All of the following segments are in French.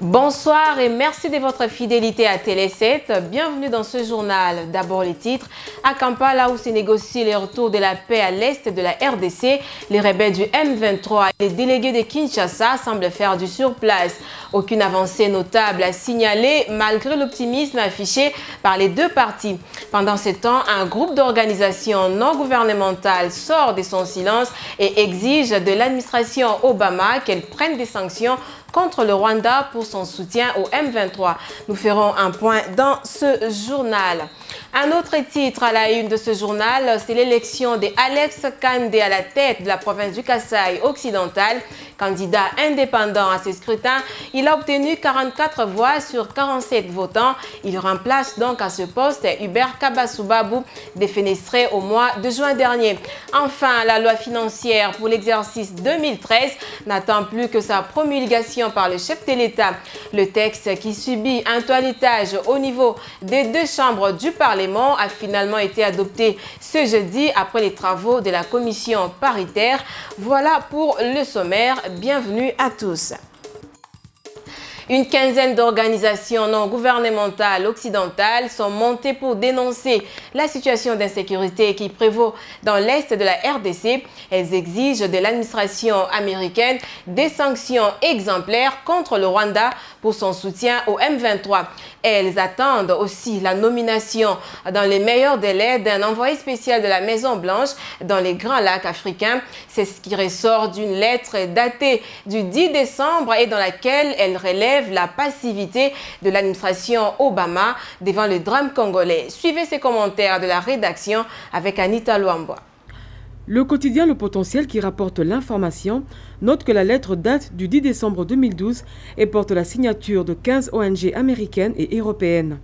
Bonsoir et merci de votre fidélité à Télé 7. Bienvenue dans ce journal. D'abord les titres. À Kampala, où se négocie le retour de la paix à l'est de la RDC, les rebelles du M23 et les délégués de Kinshasa semblent faire du surplace. Aucune avancée notable à signaler malgré l'optimisme affiché par les deux parties. Pendant ce temps, un groupe d'organisations non gouvernementales sort de son silence et exige de l'administration Obama qu'elle prenne des sanctions contre le Rwanda pour son soutien au M23. Nous ferons un point dans ce journal. Un autre titre à la une de ce journal, c'est l'élection d'Alex Kandé à la tête de la province du Kasaï occidental. Candidat indépendant à ce scrutin, il a obtenu 44 voix sur 47 votants. Il remplace donc à ce poste Hubert Kabasubabou, défenestré au mois de juin dernier. Enfin, la loi financière pour l'exercice 2013 n'attend plus que sa promulgation par le chef de l'État. Le texte, qui subit un toilettage au niveau des deux chambres du Parlement, a finalement été adopté ce jeudi après les travaux de la commission paritaire. Voilà pour le sommaire. Bienvenue à tous. Une quinzaine d'organisations non gouvernementales occidentales sont montées pour dénoncer la situation d'insécurité qui prévaut dans l'est de la RDC. Elles exigent de l'administration américaine des sanctions exemplaires contre le Rwanda pour son soutien au M23. Elles attendent aussi la nomination dans les meilleurs délais d'un envoyé spécial de la Maison-Blanche dans les Grands Lacs africains. C'est ce qui ressort d'une lettre datée du 10 décembre et dans laquelle elle relève la passivité de l'administration Obama devant le drame congolais. Suivez ces commentaires de la rédaction avec Anita Luamboa. Le quotidien Le Potentiel, qui rapporte l'information, note que la lettre date du 10 décembre 2012 et porte la signature de 15 ONG américaines et européennes.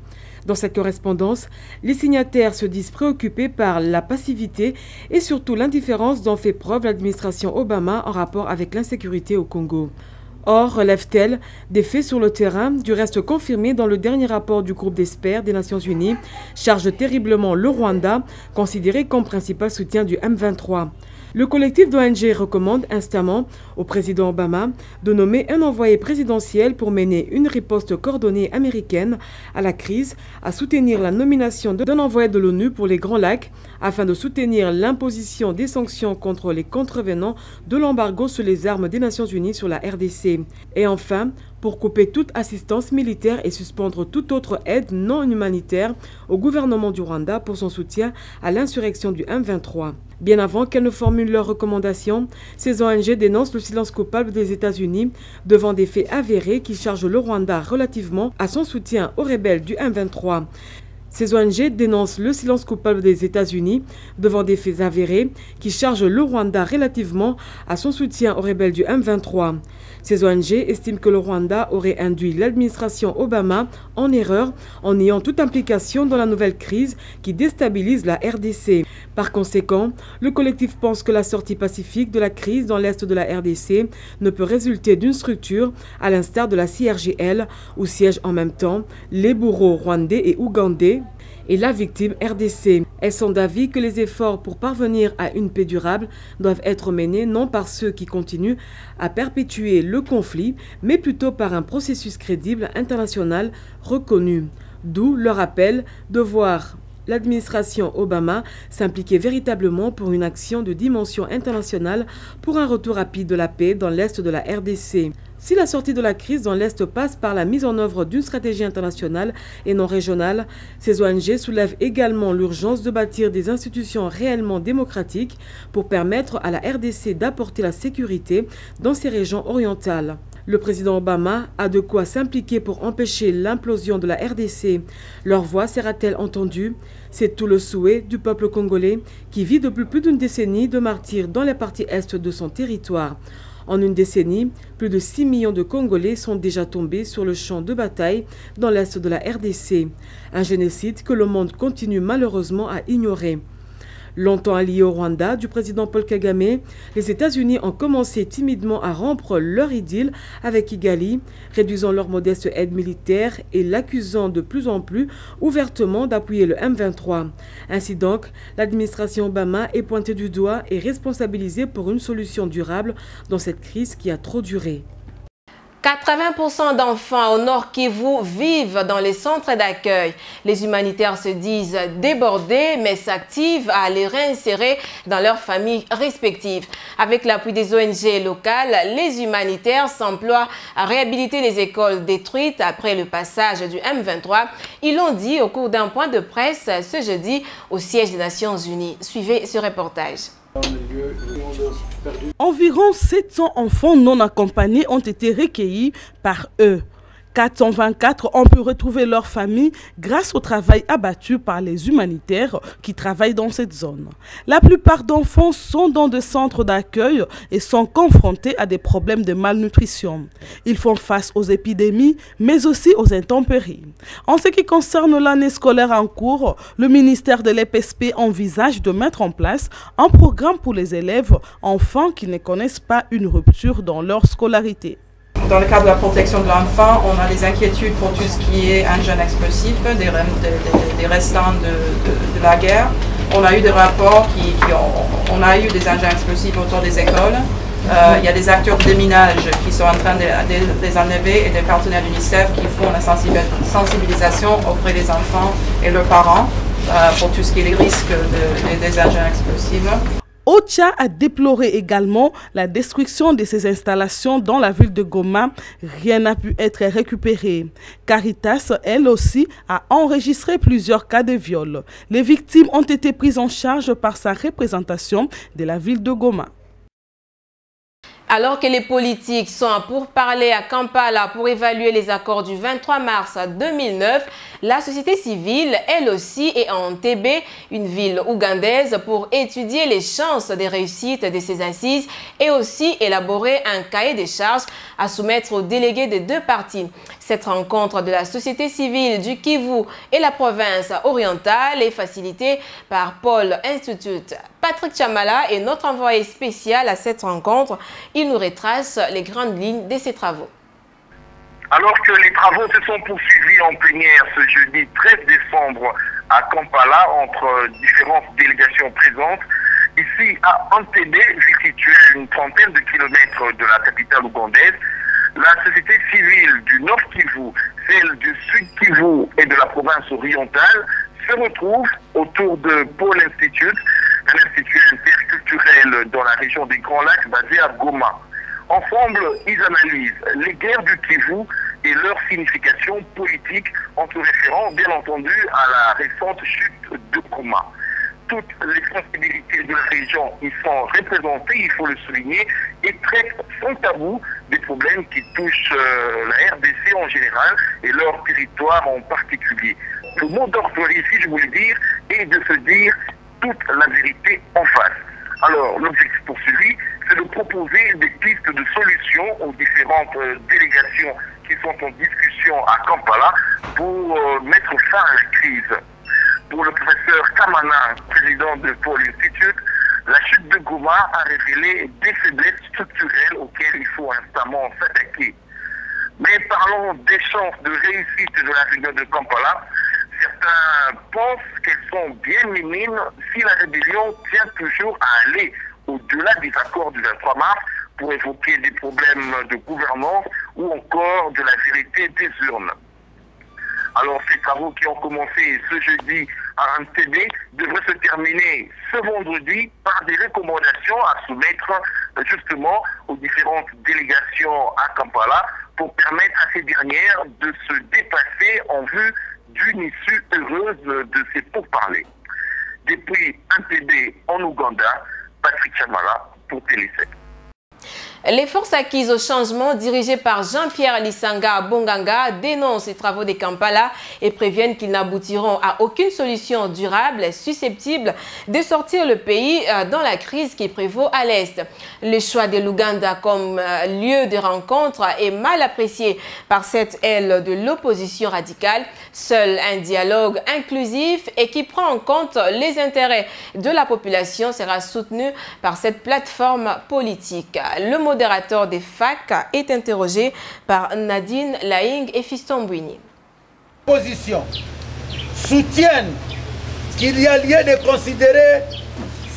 Dans cette correspondance, les signataires se disent préoccupés par la passivité et surtout l'indifférence dont fait preuve l'administration Obama en rapport avec l'insécurité au Congo. Or, relève-t-elle des faits sur le terrain, du reste confirmés dans le dernier rapport du groupe d'experts des Nations Unies, charge terriblement le Rwanda, considéré comme principal soutien du M23. Le collectif d'ONG recommande instamment au président Obama de nommer un envoyé présidentiel pour mener une riposte coordonnée américaine à la crise, à soutenir la nomination d'un envoyé de l'ONU pour les Grands Lacs, afin de soutenir l'imposition des sanctions contre les contrevenants de l'embargo sur les armes des Nations Unies sur la RDC. Et enfin, pour couper toute assistance militaire et suspendre toute autre aide non humanitaire au gouvernement du Rwanda pour son soutien à l'insurrection du M23. Bien avant qu'elles ne formulent leurs recommandations, ces ONG dénoncent le silence coupable des États-Unis devant des faits avérés qui chargent le Rwanda relativement à son soutien aux rebelles du M23. Ces ONG dénoncent le silence coupable des États-Unis devant des faits avérés qui chargent le Rwanda relativement à son soutien aux rebelles du M23. Ces ONG estiment que le Rwanda aurait induit l'administration Obama en erreur en niant toute implication dans la nouvelle crise qui déstabilise la RDC. Par conséquent, le collectif pense que la sortie pacifique de la crise dans l'est de la RDC ne peut résulter d'une structure à l'instar de la CIRGL où siègent en même temps les bourreaux rwandais et ougandais et la victime RDC. Elles sont d'avis que les efforts pour parvenir à une paix durable doivent être menés non par ceux qui continuent à perpétuer le conflit, mais plutôt par un processus crédible international reconnu. D'où leur appel de voir l'administration Obama s'impliquer véritablement pour une action de dimension internationale pour un retour rapide de la paix dans l'est de la RDC. Si la sortie de la crise dans l'Est passe par la mise en œuvre d'une stratégie internationale et non régionale, ces ONG soulèvent également l'urgence de bâtir des institutions réellement démocratiques pour permettre à la RDC d'apporter la sécurité dans ces régions orientales. Le président Obama a de quoi s'impliquer pour empêcher l'implosion de la RDC. Leur voix sera-t-elle entendue? C'est tout le souhait du peuple congolais qui vit depuis plus d'une décennie de martyrs dans les parties est de son territoire. En une décennie, plus de 6 millions de Congolais sont déjà tombés sur le champ de bataille dans l'est de la RDC. Un génocide que le monde continue malheureusement à ignorer. Longtemps alliés au Rwanda du président Paul Kagame, les États-Unis ont commencé timidement à rompre leur idylle avec Kigali, réduisant leur modeste aide militaire et l'accusant de plus en plus ouvertement d'appuyer le M23. Ainsi donc, l'administration Obama est pointée du doigt et responsabilisée pour une solution durable dans cette crise qui a trop duré. 80% d'enfants au Nord Kivu vivent dans les centres d'accueil. Les humanitaires se disent débordés, mais s'activent à les réinsérer dans leurs familles respectives. Avec l'appui des ONG locales, les humanitaires s'emploient à réhabiliter les écoles détruites après le passage du M23. Ils l'ont dit au cours d'un point de presse ce jeudi au siège des Nations Unies. Suivez ce reportage. Environ 700 enfants non accompagnés ont été recueillis par eux. 424 ont pu retrouver leur famille grâce au travail abattu par les humanitaires qui travaillent dans cette zone. La plupart d'enfants sont dans des centres d'accueil et sont confrontés à des problèmes de malnutrition. Ils font face aux épidémies, mais aussi aux intempéries. En ce qui concerne l'année scolaire en cours, le ministère de l'EPSP envisage de mettre en place un programme pour les élèves enfants qui ne connaissent pas une rupture dans leur scolarité. Dans le cadre de la protection de l'enfant, on a des inquiétudes pour tout ce qui est engins explosifs, des restants de la guerre. On a eu des rapports on a eu des engins explosifs autour des écoles. Il y a des acteurs de déminage qui sont en train de les enlever et des partenaires d'UNICEF qui font la sensibilisation auprès des enfants et leurs parents pour tout ce qui est les risques des engins explosifs. OCHA a déploré également la destruction de ces installations dans la ville de Goma. Rien n'a pu être récupéré. Caritas, elle aussi, a enregistré plusieurs cas de viol. Les victimes ont été prises en charge par sa représentation de la ville de Goma. Alors que les politiques sont à pourparlers à Kampala pour évaluer les accords du 23 mars 2009, la société civile, elle aussi, est à Entebbe, une ville ougandaise, pour étudier les chances de réussite de ces assises et aussi élaborer un cahier des charges à soumettre aux délégués des deux parties. Cette rencontre de la société civile du Kivu et la province orientale est facilitée par Paul Institute. Patrick Chamala est notre envoyé spécial à cette rencontre. Il nous retrace les grandes lignes de ses travaux. Alors que les travaux se sont poursuivis en plénière ce jeudi 13 décembre à Kampala entre différentes délégations présentes, ici à Entebbe, située à une trentaine de kilomètres de la capitale ougandaise, la société civile du Nord Kivu, celle du Sud Kivu et de la province orientale se retrouvent autour de Paul Institute, un institut interculturel dans la région des Grands Lacs basé à Goma. Ensemble, ils analysent les guerres du Kivu et leur signification politique en se référant bien entendu à la récente chute de Goma. Toutes les sensibilités de la région y sont représentées, il faut le souligner, et traitent sans tabou des problèmes qui touchent la RDC en général et leur territoire en particulier. Le mot d'ordre ici, je voulais dire, est de se dire toute la vérité en face. Alors, l'objectif poursuivi, c'est de proposer des pistes de solutions aux différentes délégations qui sont en discussion à Kampala pour mettre fin à la crise. Pour le professeur Kamana, président de Paul Institute, la chute de Goma a révélé des faiblesses structurelles auxquelles il faut instamment s'attaquer. Mais parlons des chances de réussite de la région de Kampala. Certains pensent qu'elles sont bien minimes si la rébellion tient toujours à aller au-delà des accords du 23 mars pour évoquer des problèmes de gouvernance ou encore de la vérité des urnes. Alors ces travaux qui ont commencé ce jeudi à Entebbe devraient se terminer ce vendredi par des recommandations à soumettre justement aux différentes délégations à Kampala pour permettre à ces dernières de se dépasser en vue d'une issue heureuse de ces pourparlers. Depuis Entebbe en Ouganda, Patrick Chamala pour Télé7. Les forces acquises au changement dirigées par Jean-Pierre Lisanga Bonganga dénoncent les travaux des Kampala et préviennent qu'ils n'aboutiront à aucune solution durable susceptible de sortir le pays dans la crise qui prévaut à l'Est. Le choix de l'Ouganda comme lieu de rencontre est mal apprécié par cette aile de l'opposition radicale. Seul un dialogue inclusif et qui prend en compte les intérêts de la population sera soutenu par cette plateforme politique. Le modérateur des FAC est interrogé par Nadine Laing et Fiston Bouini. L'opposition soutiennent qu'il y a lieu de considérer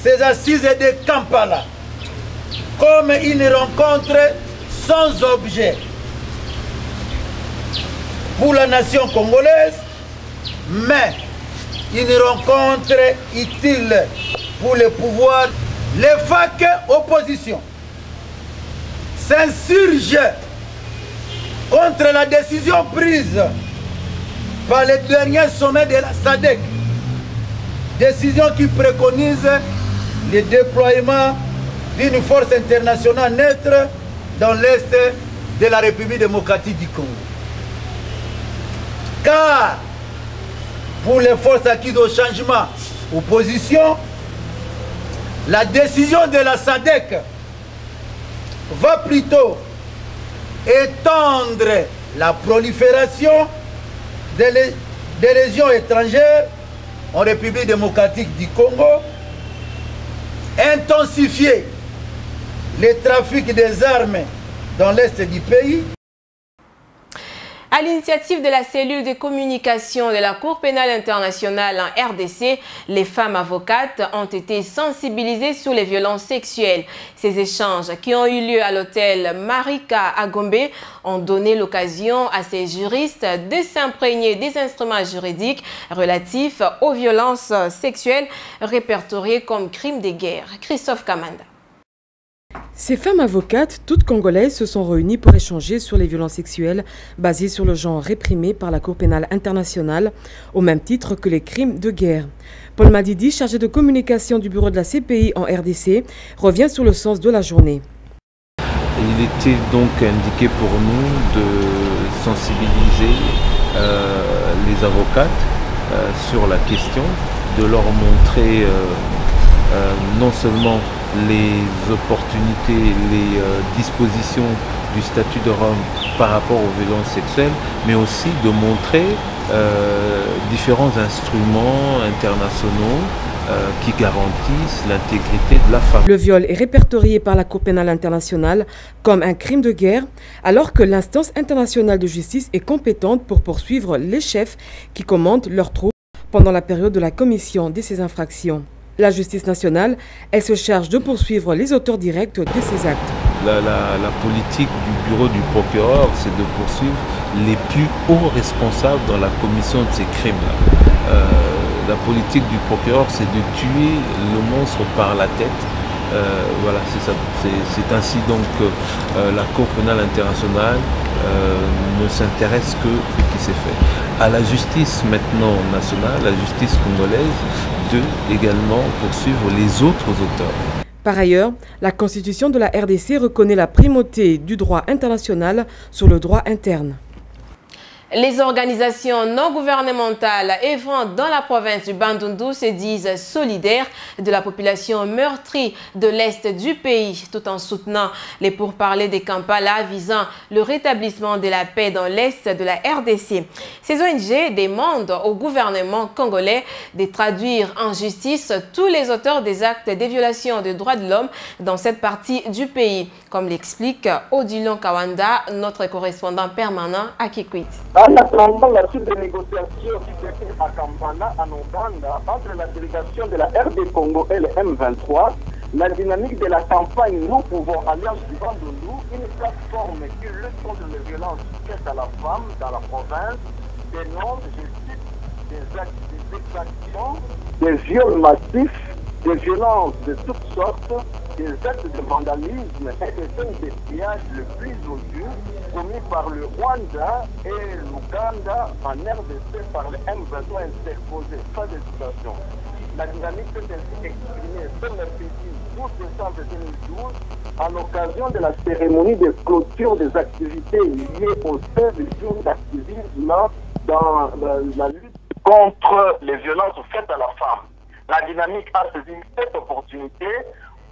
ces assises de Kampala comme une rencontre sans objet, pour la nation congolaise, mais une rencontre utile pour le pouvoir. Les FAC opposition s'insurgent contre la décision prise par le dernier sommet de la SADC, décision qui préconise le déploiement d'une force internationale neutre dans l'est de la République démocratique du Congo. Car pour les forces acquises au changement, opposition, la décision de la SADC va plutôt étendre la prolifération des légions étrangères en République démocratique du Congo, intensifier le trafic des armes dans l'est du pays. À l'initiative de la cellule de communication de la Cour pénale internationale en RDC, les femmes avocates ont été sensibilisées sur les violences sexuelles. Ces échanges qui ont eu lieu à l'hôtel Marika à Gombe ont donné l'occasion à ces juristes de s'imprégner des instruments juridiques relatifs aux violences sexuelles répertoriées comme crimes de guerre. Christophe Kamanda. Ces femmes avocates, toutes congolaises, se sont réunies pour échanger sur les violences sexuelles basées sur le genre réprimé par la Cour pénale internationale, au même titre que les crimes de guerre. Paul Madidi, chargé de communication du bureau de la CPI en RDC, revient sur le sens de la journée. Il était donc indiqué pour nous de sensibiliser les avocates sur la question, de leur montrer non seulement les opportunités, les dispositions du statut de Rome par rapport aux violences sexuelles, mais aussi de montrer différents instruments internationaux qui garantissent l'intégrité de la femme. Le viol est répertorié par la Cour pénale internationale comme un crime de guerre, alors que l'instance internationale de justice est compétente pour poursuivre les chefs qui commandent leurs troupes pendant la période de la commission de ces infractions. La justice nationale, elle se charge de poursuivre les auteurs directs de ces actes. La politique du bureau du procureur, c'est de poursuivre les plus hauts responsables dans la commission de ces crimes-là. La politique du procureur, c'est de tuer le monstre par la tête. Voilà, c'est ça. C'est ainsi donc que la Cour pénale internationale ne s'intéresse que ce qui s'est fait. À la justice maintenant nationale, la justice congolaise, de également poursuivre les autres auteurs. Par ailleurs, la Constitution de la RDC reconnaît la primauté du droit international sur le droit interne. Les organisations non gouvernementales œuvrant dans la province du Bandundu se disent solidaires de la population meurtrie de l'Est du pays, tout en soutenant les pourparlers de Kampala visant le rétablissement de la paix dans l'Est de la RDC. Ces ONG demandent au gouvernement congolais de traduire en justice tous les auteurs des actes de violation des droits de l'homme dans cette partie du pays, comme l'explique Odilon Kawanda, notre correspondant permanent à Kikwit. En attendant la suite des négociations qui se fait à Kampala, en Ouganda, entre la délégation de la RD Congo et le M23, la dynamique de la campagne Nous Pouvons Alliance du Bandundu, une plateforme qui lutte contre les violences faites à la femme dans la province, dénonce, je cite, des exactions, des viols massifs, des violences de toutes sortes, des actes de vandalisme et des scènes de pillage le plus odieux commis par le Rwanda et l'Ouganda en RDC par le M23 interposé. Fin de citation. La dynamique peut ainsi exprimée ce mercredi 12 décembre 2012 à l'occasion de la cérémonie de clôture des activités liées au 16 jours d'activisme dans la lutte contre les violences faites à la femme. La dynamique a saisi cette opportunité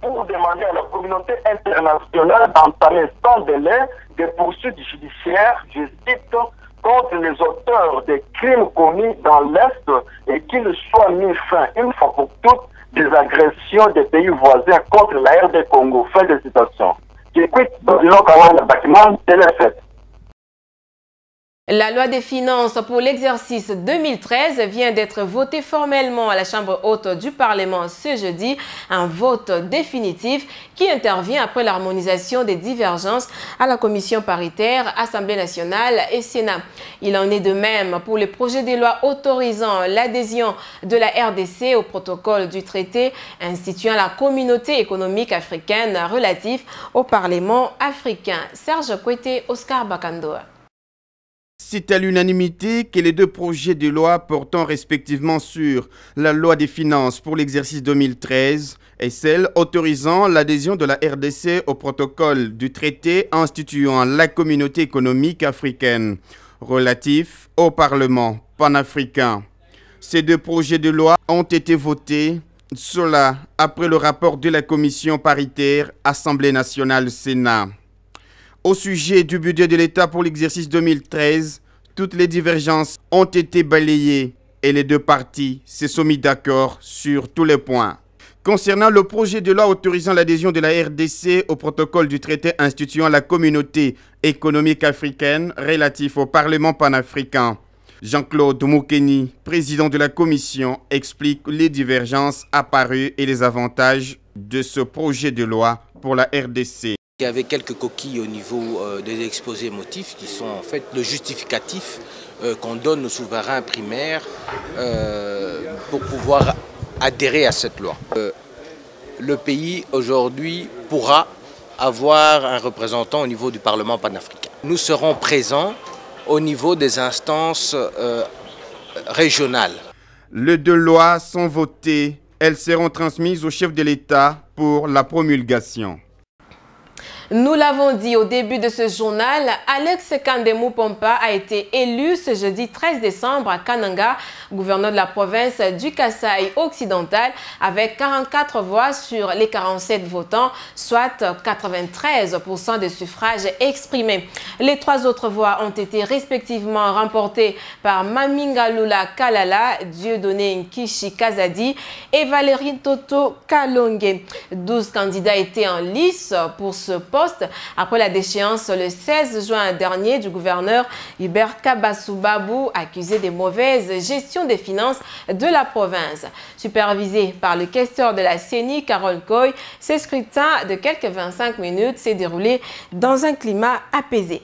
pour demander à la communauté internationale d'entamer sans délai des poursuites judiciaires, je cite, contre les auteurs des crimes commis dans l'Est et qu'il soit mis fin une fois pour toutes des agressions des pays voisins contre la RD Congo. Fin de citation. J'écoute dans le bâtiment de la fête. La loi des finances pour l'exercice 2013 vient d'être votée formellement à la Chambre haute du Parlement ce jeudi, un vote définitif qui intervient après l'harmonisation des divergences à la commission paritaire, Assemblée nationale et Sénat. Il en est de même pour le projet de loi autorisant l'adhésion de la RDC au protocole du traité instituant la communauté économique africaine relatif au Parlement africain. Serge Kouete, Oscar Bakandoa. C'est à l'unanimité que les deux projets de loi portant respectivement sur la loi des finances pour l'exercice 2013 et celle autorisant l'adhésion de la RDC au protocole du traité instituant la communauté économique africaine relatif au Parlement panafricain. Ces deux projets de loi ont été votés, cela après le rapport de la commission paritaire Assemblée nationale-Sénat. Au sujet du budget de l'État pour l'exercice 2013, toutes les divergences ont été balayées et les deux parties se sont mis d'accord sur tous les points. Concernant le projet de loi autorisant l'adhésion de la RDC au protocole du traité instituant la communauté économique africaine relatif au Parlement panafricain, Jean-Claude Moukeni, président de la commission, explique les divergences apparues et les avantages de ce projet de loi pour la RDC. Il y avait quelques coquilles au niveau des exposés motifs qui sont en fait le justificatif qu'on donne aux souverains primaires pour pouvoir adhérer à cette loi. Le pays aujourd'hui pourra avoir un représentant au niveau du Parlement panafricain. Nous serons présents au niveau des instances régionales. Les deux lois sont votées, elles seront transmises au chef de l'État pour la promulgation. Nous l'avons dit au début de ce journal, Alex Kandemou Pompa a été élu ce jeudi 13 décembre à Kananga, gouverneur de la province du Kasaï occidental, avec 44 voix sur les 47 votants, soit 93% des suffrages exprimés. Les trois autres voix ont été respectivement remportées par Maminga Lula Kalala, Dieudonné Nkishi Kazadi et Valérie Toto Kalonge. 12 candidats étaient en lice pour ce poste après la déchéance le 16 juin dernier du gouverneur Hubert Kabassou Babou, accusé de mauvaise gestion des finances de la province. Supervisé par le questeur de la CENI, Carole Koy, ce scrutin de quelques 25 minutes s'est déroulé dans un climat apaisé.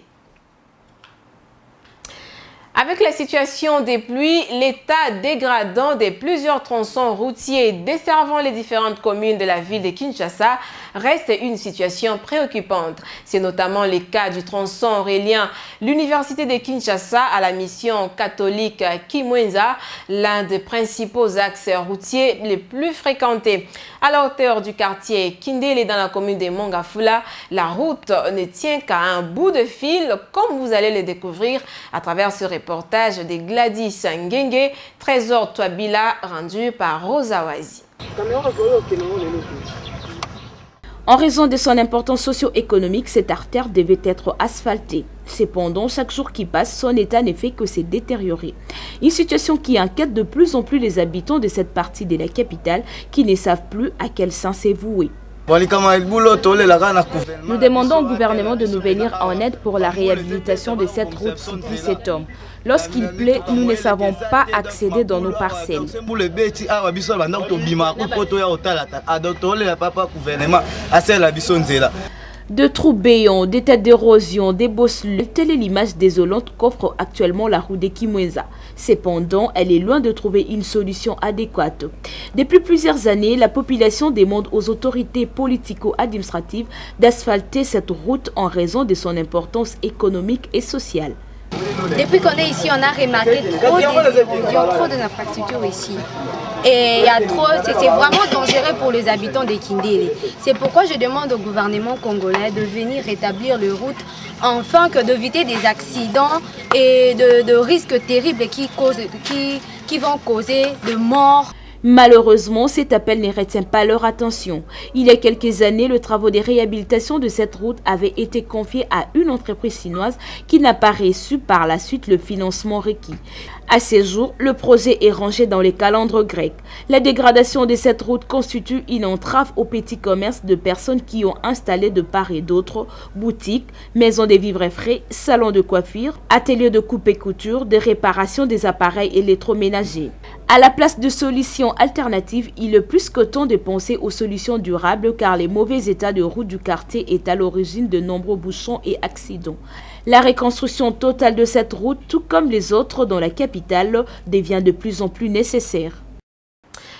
Avec la situation des pluies, l'état dégradant de plusieurs tronçons routiers desservant les différentes communes de la ville de Kinshasa reste une situation préoccupante. C'est notamment le cas du tronçon reliant l'université de Kinshasa à la mission catholique Kimwenza, l'un des principaux axes routiers les plus fréquentés. À la hauteur du quartier Kindele dans la commune de Mongafula, la route ne tient qu'à un bout de fil, comme vous allez le découvrir à travers ce reportage de Gladys Ngenge, Trésor Touabila, rendu par Rosa Wazi. En raison de son importance socio-économique, cette artère devait être asphaltée. Cependant, chaque jour qui passe, son état ne fait que se détériorer. Une situation qui inquiète de plus en plus les habitants de cette partie de la capitale qui ne savent plus à quel sens se vouer. Nous demandons au gouvernement de nous venir en aide pour la réhabilitation de cette route sous 17 hommes. Lorsqu'il pleut, nous ne savons pas accéder dans nos parcelles. De trous béants, des têtes d'érosion, des bosselets, telle est l'image désolante qu'offre actuellement la route de Kimwenza. Cependant, elle est loin de trouver une solution adéquate. Depuis plusieurs années, la population demande aux autorités politico-administratives d'asphalter cette route en raison de son importance économique et sociale. Depuis qu'on est ici, on a remarqué trop d'érosion, trop d'infrastructures ici. Et il y a trop, c'est vraiment dangereux pour les habitants de Kindele. C'est pourquoi je demande au gouvernement congolais de venir rétablir les routes afin d'éviter des accidents et de risques terribles qui vont causer de morts. Malheureusement, cet appel ne retient pas leur attention. Il y a quelques années, le travail de réhabilitation de cette route avait été confié à une entreprise chinoise qui n'a pas reçu par la suite le financement requis. À ce jour, le projet est rangé dans les calendres grecs. La dégradation de cette route constitue une entrave au petit commerce de personnes qui ont installé de part et d'autre boutiques, maisons de vivres frais, salons de coiffure, ateliers de coupe et couture, de réparation des appareils électroménagers. À la place de solutions alternatives, il est plus que temps de penser aux solutions durables car les mauvais états de route du quartier est à l'origine de nombreux bouchons et accidents. La reconstruction totale de cette route, tout comme les autres dans la capitale, devient de plus en plus nécessaire.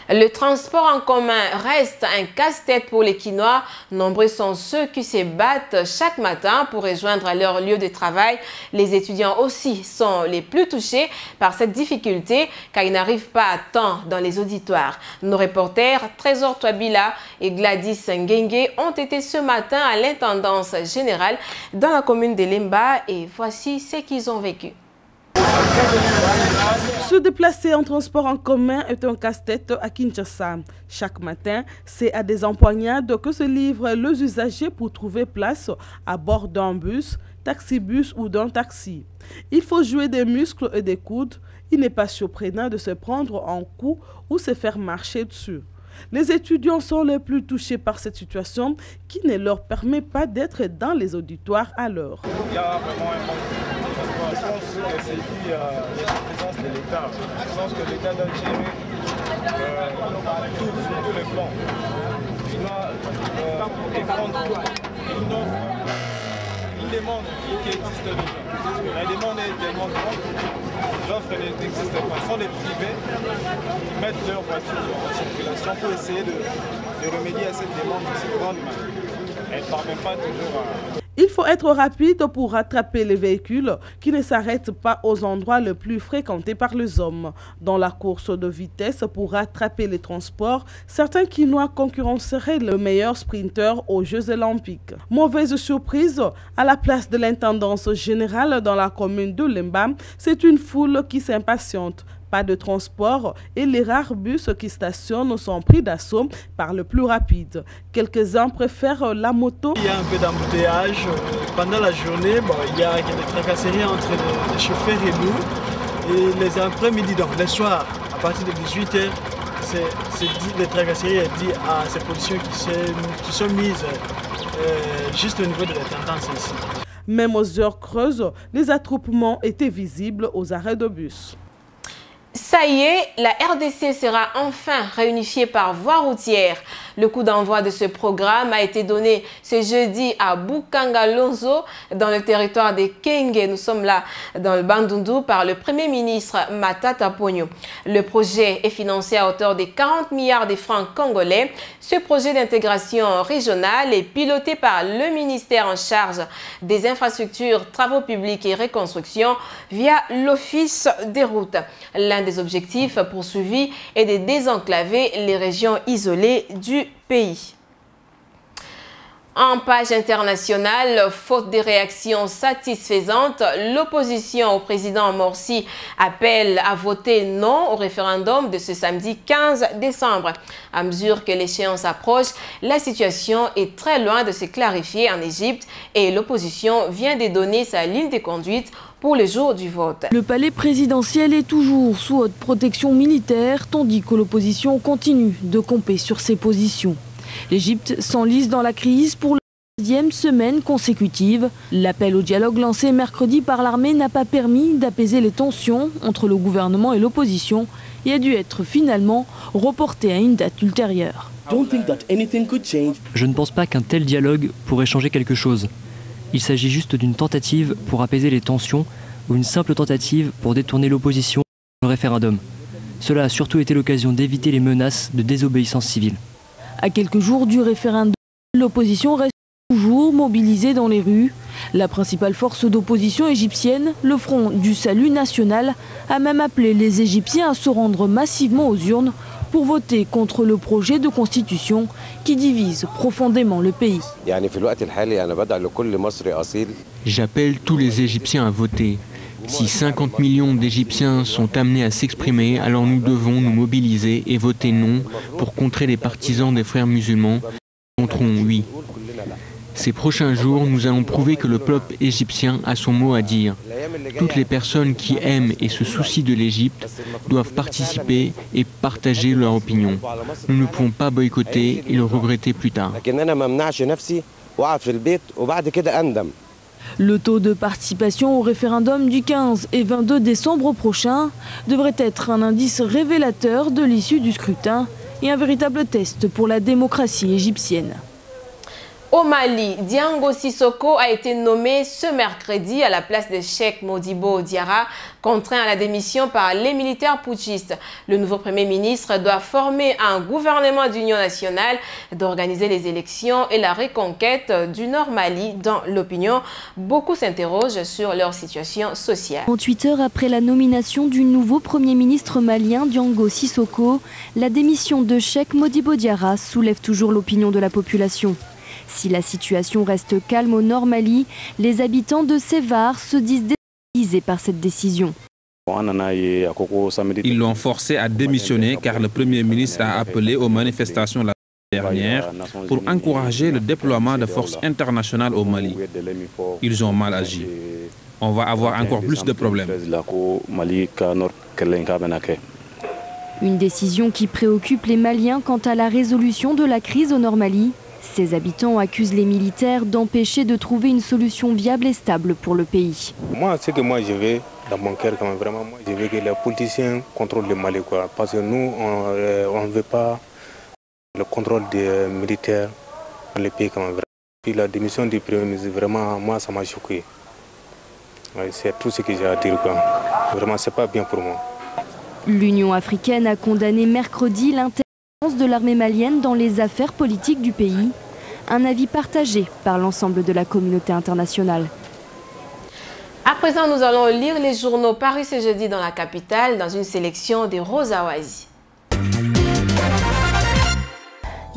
Le transport en commun reste un casse-tête pour les Quinois. Nombreux sont ceux qui se battent chaque matin pour rejoindre leur lieu de travail. Les étudiants aussi sont les plus touchés par cette difficulté car ils n'arrivent pas à temps dans les auditoires. Nos reporters Trésor Touabila et Gladys Ngenge ont été ce matin à l'intendance générale dans la commune de Lemba et voici ce qu'ils ont vécu. Se déplacer en transport en commun est un casse-tête à Kinshasa. Chaque matin, c'est à des empoignades que se livrent les usagers pour trouver place à bord d'un bus, taxi-bus ou d'un taxi. Il faut jouer des muscles et des coudes. Il n'est pas surprenant de se prendre en coup ou se faire marcher dessus. Les étudiants sont les plus touchés par cette situation qui ne leur permet pas d'être dans les auditoires à l'heure. Il y a vraiment un manque. Je pense que c'est dû à la présence de l'État. Je pense que l'État doit gérer tous les plans. Il doit défendre une demande qui existe déjà. La demande est tellement grande, l'offre n'existe pas. Ce sont les privés qui mettent leur voiture en circulation pour essayer de remédier à cette demande aussi grande. Elle ne parvient pas toujours à... Il faut être rapide pour rattraper les véhicules qui ne s'arrêtent pas aux endroits les plus fréquentés par les hommes. Dans la course de vitesse pour rattraper les transports, certains Quinois concurrenceraient le meilleur sprinter aux Jeux Olympiques. Mauvaise surprise, à la place de l'intendance générale dans la commune de Lemba, c'est une foule qui s'impatiente. Pas de transport et les rares bus qui stationnent sont pris d'assaut par le plus rapide. Quelques-uns préfèrent la moto. Il y a un peu d'embouteillage pendant la journée. Il y a des tracasseries entre les chauffeurs et nous. Et les après-midi, donc le soir, à partir de 18h, les tracasseries sont dues à ces positions qui sont mises juste au niveau de la tendance ici. Même aux heures creuses, les attroupements étaient visibles aux arrêts de bus. Ça y est, la RDC sera enfin réunifiée par voie routière. Le coup d'envoi de ce programme a été donné ce jeudi à Bukanga-Lonzo, dans le territoire de Kenge. Nous sommes là dans le Bandundu par le Premier ministre Matata Ponyo. Le projet est financé à hauteur de 40 milliards de francs congolais. Ce projet d'intégration régionale est piloté par le ministère en charge des infrastructures, travaux publics et reconstruction via l'Office des routes. L'un des objectifs poursuivis est de désenclaver les régions isolées du pays. En page internationale, faute de réactions satisfaisantes, l'opposition au président Morsi appelle à voter non au référendum de ce samedi 15 décembre. À mesure que l'échéance approche, la situation est très loin de se clarifier en Égypte et l'opposition vient de donner sa ligne de conduite pour le jour du vote. Le palais présidentiel est toujours sous haute protection militaire, tandis que l'opposition continue de camper sur ses positions. L'Égypte s'enlise dans la crise pour la 10e semaine consécutive. L'appel au dialogue lancé mercredi par l'armée n'a pas permis d'apaiser les tensions entre le gouvernement et l'opposition et a dû être finalement reporté à une date ultérieure. Je ne pense pas qu'un tel dialogue pourrait changer quelque chose. Il s'agit juste d'une tentative pour apaiser les tensions ou une simple tentative pour détourner l'opposition au référendum. Cela a surtout été l'occasion d'éviter les menaces de désobéissance civile. À quelques jours du référendum, l'opposition reste toujours mobilisée dans les rues. La principale force d'opposition égyptienne, le Front du Salut National, a même appelé les Égyptiens à se rendre massivement aux urnes pour voter contre le projet de constitution qui divise profondément le pays. J'appelle tous les Égyptiens à voter. Si 50 millions d'Égyptiens sont amenés à s'exprimer, alors nous devons nous mobiliser et voter non pour contrer les partisans des frères musulmans. Nous voterons oui. Ces prochains jours, nous allons prouver que le peuple égyptien a son mot à dire. Toutes les personnes qui aiment et se soucient de l'Égypte doivent participer et partager leur opinion. Nous ne pouvons pas boycotter et le regretter plus tard. Le taux de participation au référendum du 15 et 22 décembre prochain devrait être un indice révélateur de l'issue du scrutin et un véritable test pour la démocratie égyptienne. Au Mali, Diango Sissoko a été nommé ce mercredi à la place de Cheikh Modibo Diarra, contraint à la démission par les militaires putschistes. Le nouveau Premier ministre doit former un gouvernement d'union nationale, d'organiser les élections et la reconquête du Nord Mali. Dans l'opinion, beaucoup s'interrogent sur leur situation sociale. 38 heures après la nomination du nouveau Premier ministre malien Diango Sissoko, la démission de Cheikh Modibo Diarra soulève toujours l'opinion de la population. Si la situation reste calme au Nord Mali, les habitants de Sévar se disent déstabilisés par cette décision. Ils l'ont forcé à démissionner car le Premier ministre a appelé aux manifestations la semaine dernière pour encourager le déploiement de forces internationales au Mali. Ils ont mal agi. On va avoir encore plus de problèmes. Une décision qui préoccupe les Maliens quant à la résolution de la crise au Nord Mali. Ces habitants accusent les militaires d'empêcher de trouver une solution viable et stable pour le pays. Moi, ce que je veux dans mon cœur, quand même, vraiment, moi, je veux que les politiciens contrôlent le Mali, quoi. Parce que nous, on ne veut pas le contrôle des militaires dans le pays, quand même. Puis la démission du Premier ministre, vraiment, moi, ça m'a choqué. Ouais, c'est tout ce que j'ai à dire, quoi. Vraiment, c'est pas bien pour moi. L'Union africaine a condamné mercredi l'intervention de l'armée malienne dans les affaires politiques du pays, un avis partagé par l'ensemble de la communauté internationale. À présent, nous allons lire les journaux parus ce jeudi dans la capitale dans une sélection de Rosa Oazi.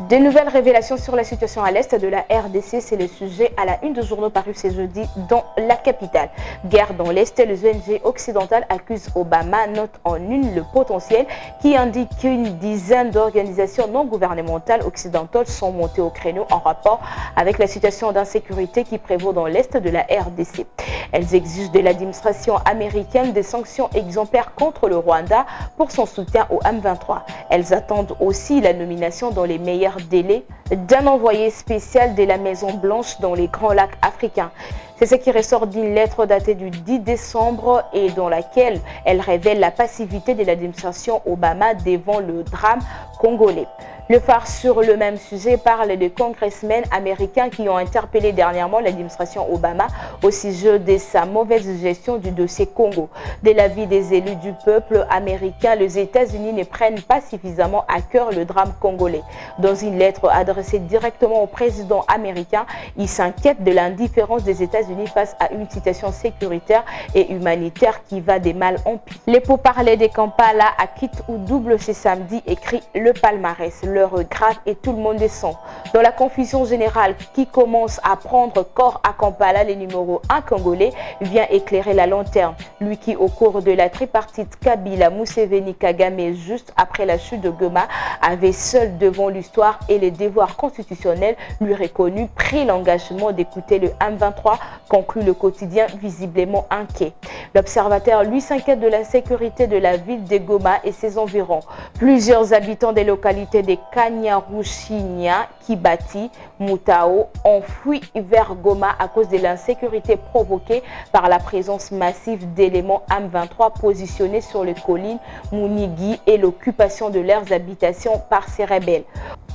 Des nouvelles révélations sur la situation à l'est de la RDC, c'est le sujet à la une de journaux parus ce jeudi dans la capitale. Guerre dans l'est, les ONG occidentales accusent Obama, note en une le potentiel qui indique qu'une dizaine d'organisations non gouvernementales occidentales sont montées au créneau en rapport avec la situation d'insécurité qui prévaut dans l'est de la RDC. Elles exigent de l'administration américaine des sanctions exemplaires contre le Rwanda pour son soutien au M23. Elles attendent aussi la nomination dans les meilleurs délai d'un envoyé spécial de la Maison Blanche dans les Grands Lacs africains. C'est ce qui ressort d'une lettre datée du 10 décembre et dans laquelle elle révèle la passivité de l'administration Obama devant le drame congolais. Le phare sur le même sujet parle de congressmen américains qui ont interpellé dernièrement l'administration Obama au sujet de sa mauvaise gestion du dossier Congo. De l'avis des élus du peuple américain, les États-Unis ne prennent pas suffisamment à cœur le drame congolais. Dans une lettre adressée directement au président américain, il s'inquiète de l'indifférence des États-Unis face à une situation sécuritaire et humanitaire qui va de mal en pis. Les pourparlers de Kampala à quitte ou double ce samedi, écrit le palmarès. L'heure grave et tout le monde descend. Dans la confusion générale qui commence à prendre corps à Kampala, le numéro 1 congolais vient éclairer la lanterne. Lui qui, au cours de la tripartite Kabila, Museveni, Kagame, juste après la chute de Goma, avait seul devant l'histoire et les devoirs constitutionnels lui reconnus, pris l'engagement d'écouter le M23, conclut le quotidien visiblement inquiet. L'observateur, lui, s'inquiète de l'insécurité de la ville de Goma et ses environs. Plusieurs habitants des localités de Kanyaruchinya, Kibati, Mutao ont fui vers Goma à cause de l'insécurité provoquée par la présence massive d'éléments M23 positionnés sur les collines Munigi et l'occupation de leurs habitations par ces rebelles.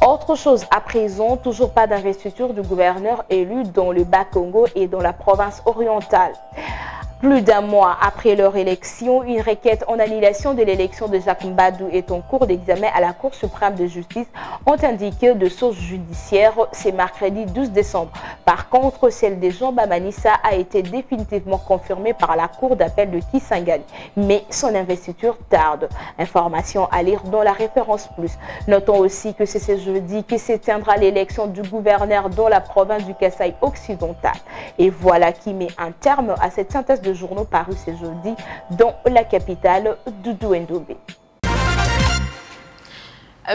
Autre chose à présent, toujours pas d'investiture du gouverneur élu dans le Bas-Congo et dans la province orientale. Plus d'un mois après leur élection, une requête en annulation de l'élection de Jacques Mbadou est en cours d'examen à la Cour suprême de justice, ont indiqué de sources judiciaires ce mercredi 12 décembre. Par contre, celle de Jean Bamanissa a été définitivement confirmée par la Cour d'appel de Kisangani. Mais son investiture tarde. Information à lire dans la référence plus. Notons aussi que c'est ce jeudi que s'éteindra l'élection du gouverneur dans la province du Kasaï occidental. Et voilà qui met un terme à cette synthèse de deux journaux parus ce jeudi dans la capitale, Doudou Ndombé.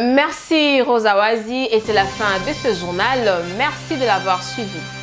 Merci Rosa Wazi et c'est la fin de ce journal. Merci de l'avoir suivi.